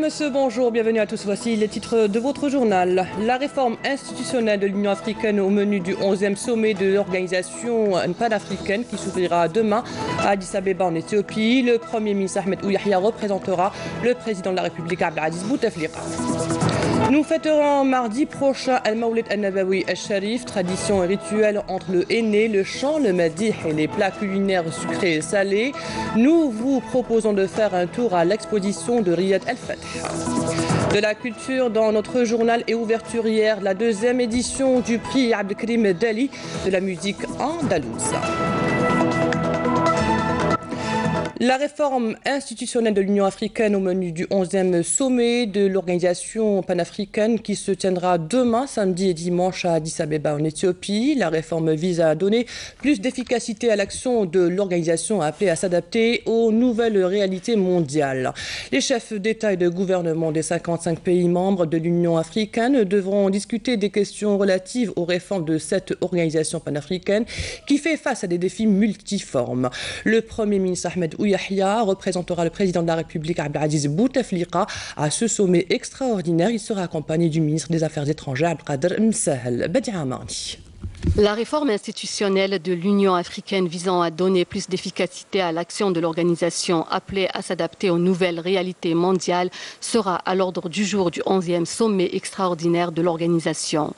monsieur, bonjour, bienvenue à tous. Voici les titres de votre journal. La réforme institutionnelle de l'Union africaine au menu du 11e sommet de l'organisation panafricaine qui s'ouvrira demain à Addis Abeba en Éthiopie. Le Premier ministre Ahmed Ouyahia représentera le président de la République Abdelaziz Bouteflika. Nous fêterons mardi prochain Al-Mawlid Al-Nabawi Al-Sharif, tradition et rituel entre le henné, le chant, le madih et les plats culinaires sucrés et salés. Nous vous proposons de faire un tour à l'exposition de Riyad Al-Fath. De la culture dans notre journal et ouverture hier, la deuxième édition du prix Abdelkrim Dali de la musique andalouse. La réforme institutionnelle de l'Union africaine au menu du 11e sommet de l'organisation panafricaine qui se tiendra demain, samedi et dimanche à Addis Abeba en Éthiopie. La réforme vise à donner plus d'efficacité à l'action de l'organisation appelée à s'adapter aux nouvelles réalités mondiales. Les chefs d'État et de gouvernement des 55 pays membres de l'Union africaine devront discuter des questions relatives aux réformes de cette organisation panafricaine qui fait face à des défis multiformes. Le Premier ministre Ahmed Ouyahia représentera le président de la République Abdelaziz Bouteflika à ce sommet extraordinaire. Il sera accompagné du ministre des Affaires étrangères Abdelkader Msahel. Badia Amani. La réforme institutionnelle de l'Union africaine visant à donner plus d'efficacité à l'action de l'organisation appelée à s'adapter aux nouvelles réalités mondiales sera à l'ordre du jour du 11e sommet extraordinaire de l'organisation.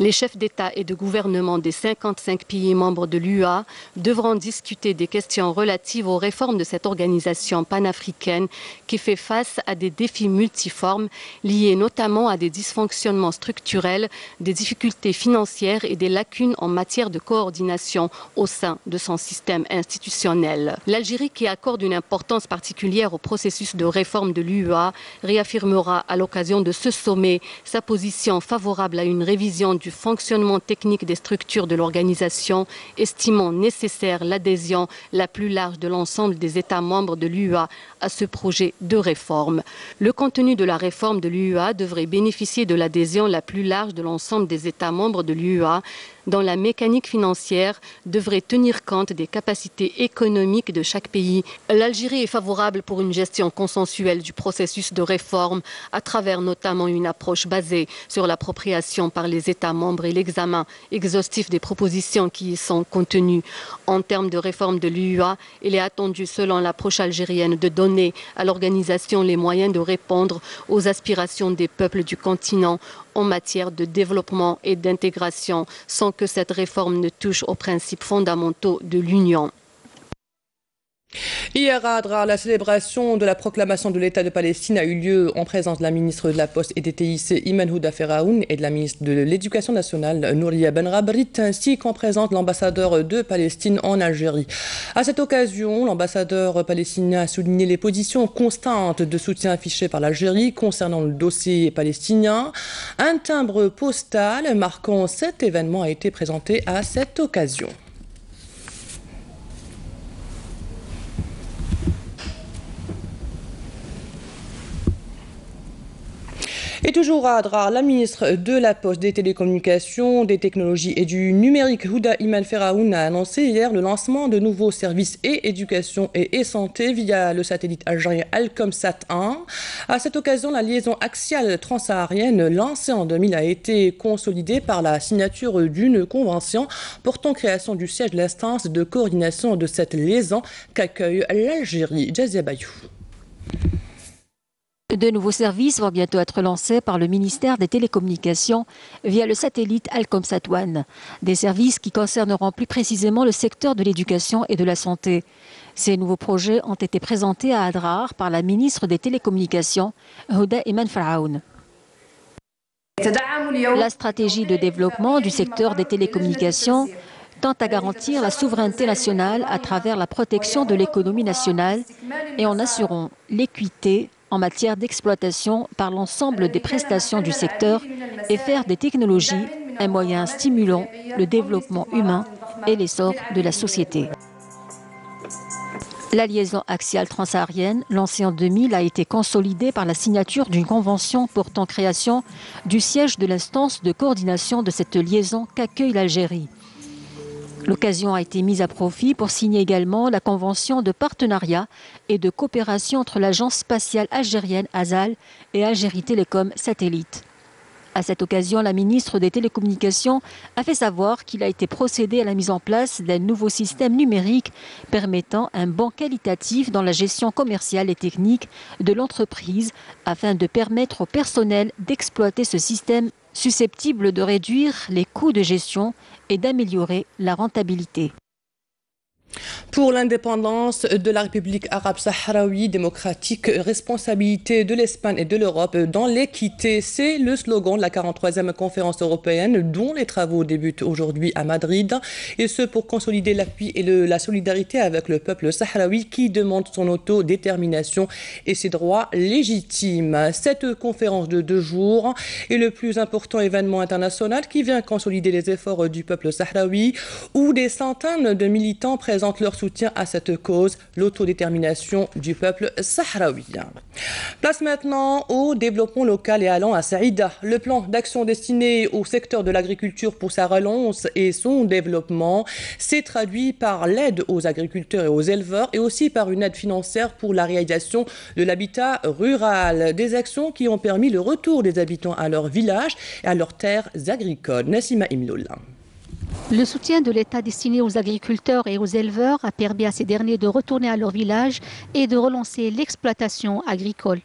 Les chefs d'État et de gouvernement des 55 pays membres de l'UA devront discuter des questions relatives aux réformes de cette organisation panafricaine qui fait face à des défis multiformes liés notamment à des dysfonctionnements structurels, des difficultés financières et des lacunes en matière de coordination au sein de son système institutionnel. L'Algérie, qui accorde une importance particulière au processus de réforme de l'UA, réaffirmera à l'occasion de ce sommet sa position favorable à une révision du fonctionnement technique des structures de l'organisation, estimant nécessaire l'adhésion la plus large de l'ensemble des États membres de l'UA à ce projet de réforme. Le contenu de la réforme de l'UA devrait bénéficier de l'adhésion la plus large de l'ensemble des États membres de l'UA, dont la mécanique financière devrait tenir compte des capacités économiques de chaque pays. L'Algérie est favorable pour une gestion consensuelle du processus de réforme à travers notamment une approche basée sur l'appropriation par les États membres et l'examen exhaustif des propositions qui y sont contenues. En termes de réforme de l'UA, il est attendu, selon l'approche algérienne, de donner à l'organisation les moyens de répondre aux aspirations des peuples du continent en matière de développement et d'intégration, sans que cette réforme ne touche aux principes fondamentaux de l'Union. Hier à Adrar, la célébration de la proclamation de l'État de Palestine a eu lieu en présence de la ministre de la Poste et des TIC Iman Houda Feraoun et de la ministre de l'Éducation nationale Nouria Benrabrit, ainsi qu'en présence de l'ambassadeur de Palestine en Algérie. À cette occasion, l'ambassadeur palestinien a souligné les positions constantes de soutien affichées par l'Algérie concernant le dossier palestinien. Un timbre postal marquant cet événement a été présenté à cette occasion. Et toujours à Adrar, la ministre de la Poste, des Télécommunications, des Technologies et du Numérique, Houda Iman Feraoun, a annoncé hier le lancement de nouveaux services éducation et santé via le satellite algérien Alcomsat 1. À cette occasion, la liaison axiale transsaharienne lancée en 2000 a été consolidée par la signature d'une convention portant création du siège de l'instance de coordination de cette liaison qu'accueille l'Algérie. Jazia Bayou. De nouveaux services vont bientôt être lancés par le ministère des Télécommunications via le satellite Alcomsat 1. Des services qui concerneront plus précisément le secteur de l'éducation et de la santé. Ces nouveaux projets ont été présentés à Adrar par la ministre des Télécommunications, Houda Iman Feraoun. La stratégie de développement du secteur des télécommunications tend à garantir la souveraineté nationale à travers la protection de l'économie nationale et en assurant l'équité en matière d'exploitation par l'ensemble des prestations du secteur et faire des technologies un moyen stimulant le développement humain et l'essor de la société. La liaison axiale transsaharienne, lancée en 2000, a été consolidée par la signature d'une convention portant création du siège de l'instance de coordination de cette liaison qu'accueille l'Algérie. L'occasion a été mise à profit pour signer également la convention de partenariat et de coopération entre l'agence spatiale algérienne ASAL et Algérie Télécom Satellite. À cette occasion, la ministre des Télécommunications a fait savoir qu'il a été procédé à la mise en place d'un nouveau système numérique permettant un bond qualitatif dans la gestion commerciale et technique de l'entreprise afin de permettre au personnel d'exploiter ce système susceptible de réduire les coûts de gestion et d'améliorer la rentabilité. Pour l'indépendance de la République arabe sahraoui démocratique, responsabilité de l'Espagne et de l'Europe dans l'équité, c'est le slogan de la 43e conférence européenne dont les travaux débutent aujourd'hui à Madrid. Et ce pour consolider l'appui et la solidarité avec le peuple sahraoui qui demande son autodétermination et ses droits légitimes. Cette conférence de 2 jours est le plus important événement international qui vient consolider les efforts du peuple sahraoui où des centaines de militants présentent leur soutien à cette cause, l'autodétermination du peuple sahraoui. Place maintenant au développement local et allant à Saïda. Le plan d'action destiné au secteur de l'agriculture pour sa relance et son développement s'est traduit par l'aide aux agriculteurs et aux éleveurs et aussi par une aide financière pour la réalisation de l'habitat rural. Des actions qui ont permis le retour des habitants à leur village et à leurs terres agricoles. Nassima Imloul. Le soutien de l'État destiné aux agriculteurs et aux éleveurs a permis à ces derniers de retourner à leur village et de relancer l'exploitation agricole.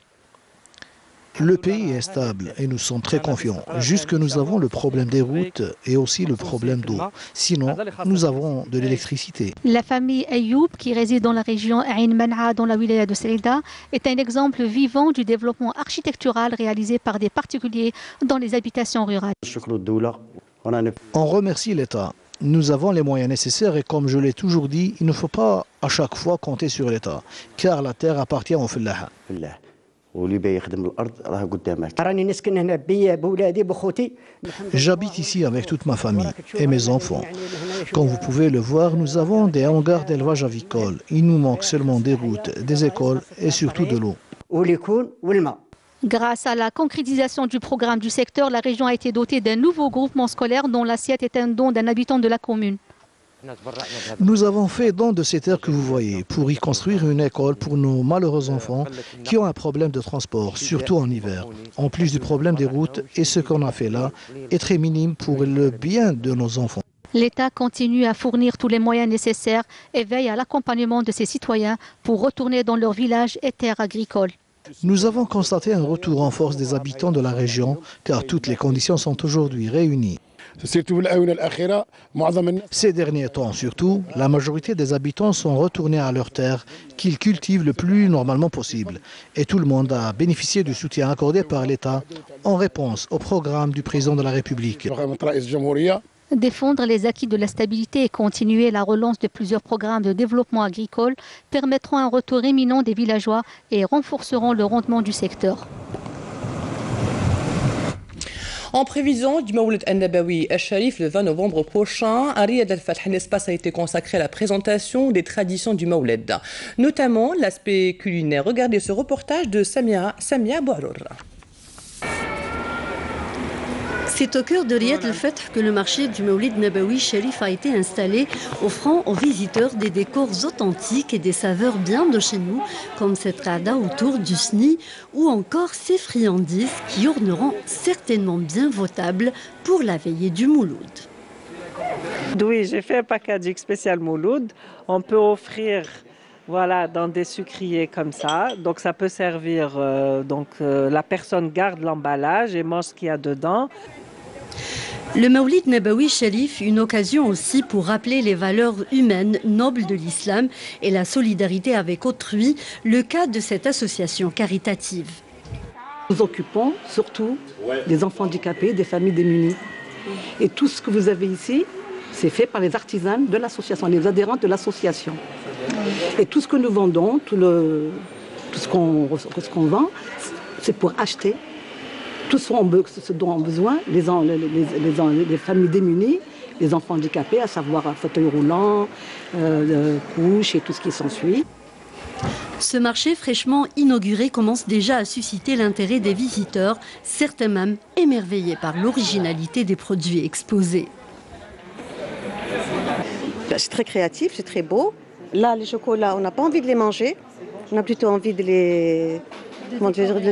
Le pays est stable et nous sommes très confiants. Juste que nous avons le problème des routes et aussi le problème d'eau. Sinon, nous avons de l'électricité. La famille Ayoub, qui réside dans la région Ain Man'a, dans la wilaya de Saïda, est un exemple vivant du développement architectural réalisé par des particuliers dans les habitations rurales. On remercie l'État. Nous avons les moyens nécessaires et comme je l'ai toujours dit, il ne faut pas à chaque fois compter sur l'État, car la terre appartient aux Fellaha. J'habite ici avec toute ma famille et mes enfants. Comme vous pouvez le voir, nous avons des hangars d'élevage avicole. Il nous manque seulement des routes, des écoles et surtout de l'eau. Grâce à la concrétisation du programme du secteur, la région a été dotée d'un nouveau groupement scolaire dont l'assiette est un don d'un habitant de la commune. Nous avons fait don de ces terres que vous voyez pour y construire une école pour nos malheureux enfants qui ont un problème de transport, surtout en hiver. En plus du problème des routes, et ce qu'on a fait là est très minime pour le bien de nos enfants. L'État continue à fournir tous les moyens nécessaires et veille à l'accompagnement de ses citoyens pour retourner dans leurs villages et terres agricoles. Nous avons constaté un retour en force des habitants de la région, car toutes les conditions sont aujourd'hui réunies. Ces derniers temps surtout, la majorité des habitants sont retournés à leurs terres, qu'ils cultivent le plus normalement possible. Et tout le monde a bénéficié du soutien accordé par l'État en réponse au programme du président de la République. Défendre les acquis de la stabilité et continuer la relance de plusieurs programmes de développement agricole permettront un retour éminent des villageois et renforceront le rendement du secteur. En prévision du Mawlid al-Nabawi al-Sharif le 20 novembre prochain, à Riyad al-Fath, un espace a été consacré à la présentation des traditions du Mawlid, notamment l'aspect culinaire. Regardez ce reportage de Samia Bouarour. C'est au cœur de Riyad al-Fath que le marché du Mawlid Nabawi Sharif a été installé, offrant aux visiteurs des décors authentiques et des saveurs bien de chez nous, comme cette rada autour du sni ou encore ces friandises qui orneront certainement bien vos tables pour la veillée du Mouloud. Oui, j'ai fait un packaging spécial Mouloud. On peut offrir dans des sucriers comme ça. Donc ça peut servir, la personne garde l'emballage et mange ce qu'il y a dedans. Le Mawlid Nabawi Sharif, une occasion aussi pour rappeler les valeurs humaines nobles de l'islam et la solidarité avec autrui, le cas de cette association caritative. Nous occupons surtout des enfants handicapés, des familles démunies. Et tout ce que vous avez ici, c'est fait par les artisans de l'association, les adhérents de l'association. Et tout ce que nous vendons, tout ce qu'on vend, c'est pour acheter tout ce dont ont besoin les familles démunies, les enfants handicapés, à savoir fauteuil roulant, couches et tout ce qui s'ensuit. Ce marché fraîchement inauguré commence déjà à susciter l'intérêt des visiteurs, certains même émerveillés par l'originalité des produits exposés. C'est très créatif, c'est très beau. Là, les chocolats, on n'a pas envie de les manger. On a plutôt envie de les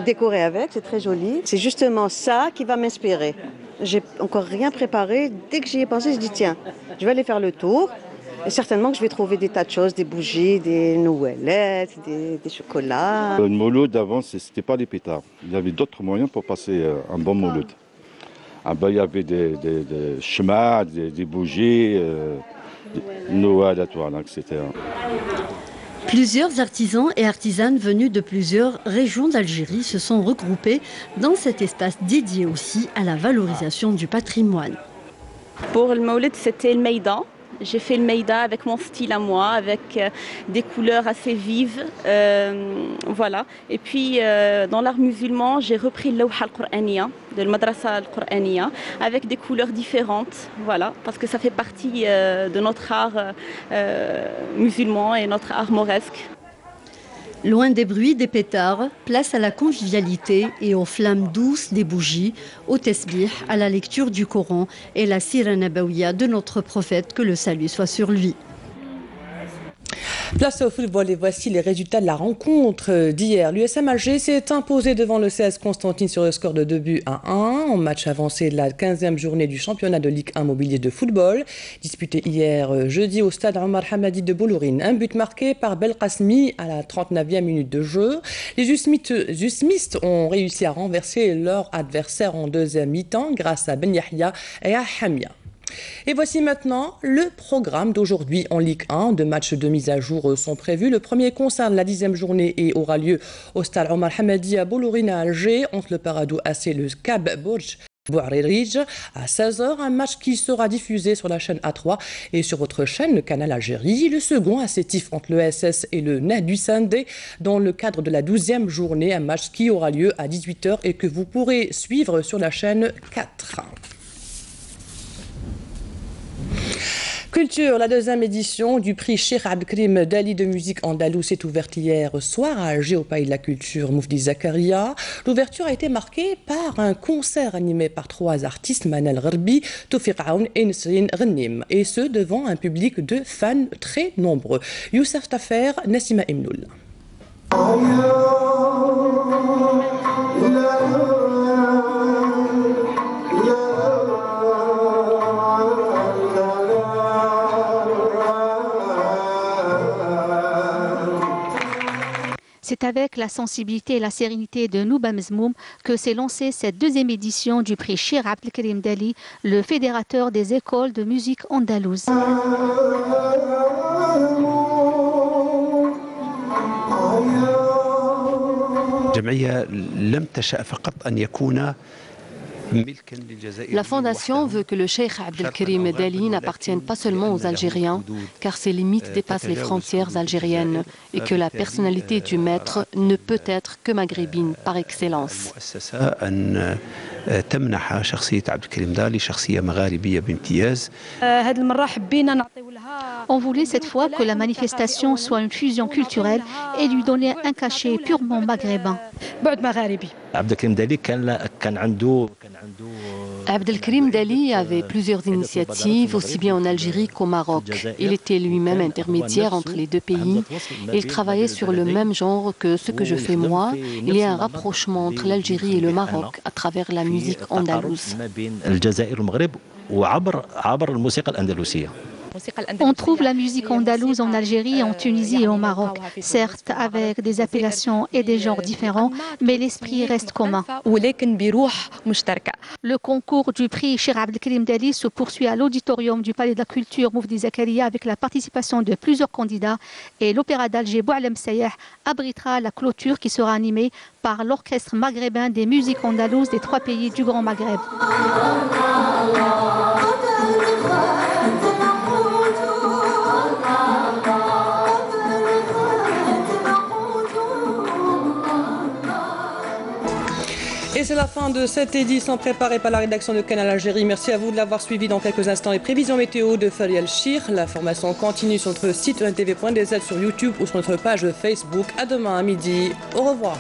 décorer avec. C'est très joli. C'est justement ça qui va m'inspirer. J'ai encore rien préparé. Dès que j'y ai pensé, je dis tiens, je vais aller faire le tour. Et certainement que je vais trouver des tas de choses, des bougies, des noëlettes, des chocolats. Le mouloud avant, c'était pas les pétards. Il y avait d'autres moyens pour passer un bon mouloud. Il y avait des chemins, des bougies, Noël, etc. Plusieurs artisans et artisanes venus de plusieurs régions d'Algérie se sont regroupés dans cet espace dédié aussi à la valorisation du patrimoine. Pour le Mawlid, c'était le Maïda. J'ai fait le Maïda avec mon style à moi, avec des couleurs assez vives. Voilà. Et puis, dans l'art musulman, j'ai repris le Lawha al-Qur'aniya, de la Madrasa al-Qur'aniya, avec des couleurs différentes. Voilà. Parce que ça fait partie de notre art musulman et notre art mauresque. Loin des bruits des pétards, place à la convivialité et aux flammes douces des bougies, au tesbih, à la lecture du Coran et la sira nabawiya de notre prophète, que le salut soit sur lui. Place au football et voici les résultats de la rencontre d'hier. L'USM Alger s'est imposé devant le CS Constantine sur le score de 2-1 en match avancé de la 15e journée du championnat de Ligue 1 mobilier de football. Disputé hier jeudi au stade Omar Hamadi de Boulourine. Un but marqué par Belkacemi à la 39e minute de jeu. Les Jusmistes ont réussi à renverser leur adversaire en deuxième mi-temps grâce à Ben Yahya et à Hamia. Et voici maintenant le programme d'aujourd'hui en Ligue 1. Deux matchs de mise à jour sont prévus. Le premier concerne la 10e journée et aura lieu au stade Omar Hamadi à Boulourine à Alger, entre le Paradou AC et le Cab Bourj Bouaririj à 16h. Un match qui sera diffusé sur la chaîne A3 et sur votre chaîne, le canal Algérie. Le second à Sétif entre le SS et le Nahdu Sandé dans le cadre de la 12e journée. Un match qui aura lieu à 18h et que vous pourrez suivre sur la chaîne 4. Culture, la deuxième édition du prix Cheikh Abdelkrim Dali de musique andalouse est ouverte hier soir à Alger au Pays de la Culture Moufdi Zakaria. L'ouverture a été marquée par un concert animé par trois artistes, Manal Gharbi, Toufiq Aoun et Nesrine Ghannim, et ce devant un public de fans très nombreux. Youssef Tafer, Nassima Imnoul. C'est avec la sensibilité et la sérénité de Nouba Mezmoum que s'est lancée cette deuxième édition du prix Cheikh Abdelkrim Dali, le fédérateur des écoles de musique andalouse. La Fondation veut que le Cheikh Abdelkrim Dali n'appartienne pas seulement aux Algériens, car ses limites dépassent les frontières algériennes et que la personnalité du maître ne peut être que maghrébine par excellence. On voulait cette fois que la manifestation soit une fusion culturelle et lui donner un cachet purement maghrébin. Abdelkrim Dali avait plusieurs initiatives, aussi bien en Algérie qu'au Maroc. Il était lui-même intermédiaire entre les deux pays. Il travaillait sur le même genre que ce que je fais moi. Il y a un rapprochement entre l'Algérie et le Maroc à travers la musique andalouse. On trouve la musique andalouse en Algérie, en Tunisie et au Maroc, certes avec des appellations et des genres différents, mais l'esprit reste commun. Le concours du prix Cheikh Abdelkrim Dali se poursuit à l'auditorium du Palais de la Culture Moufdi Zakaria avec la participation de plusieurs candidats et l'Opéra d'Alger Boualem Sayeh abritera la clôture qui sera animée par l'Orchestre maghrébin des musiques andalouses des trois pays du Grand Maghreb. Et c'est la fin de cette édition préparée par la rédaction de Canal Algérie. Merci à vous de l'avoir suivi. Dans quelques instants, les prévisions météo de Fariel Chir. L'information continue sur notre site untv.dz, sur YouTube ou sur notre page Facebook. À demain à midi. Au revoir.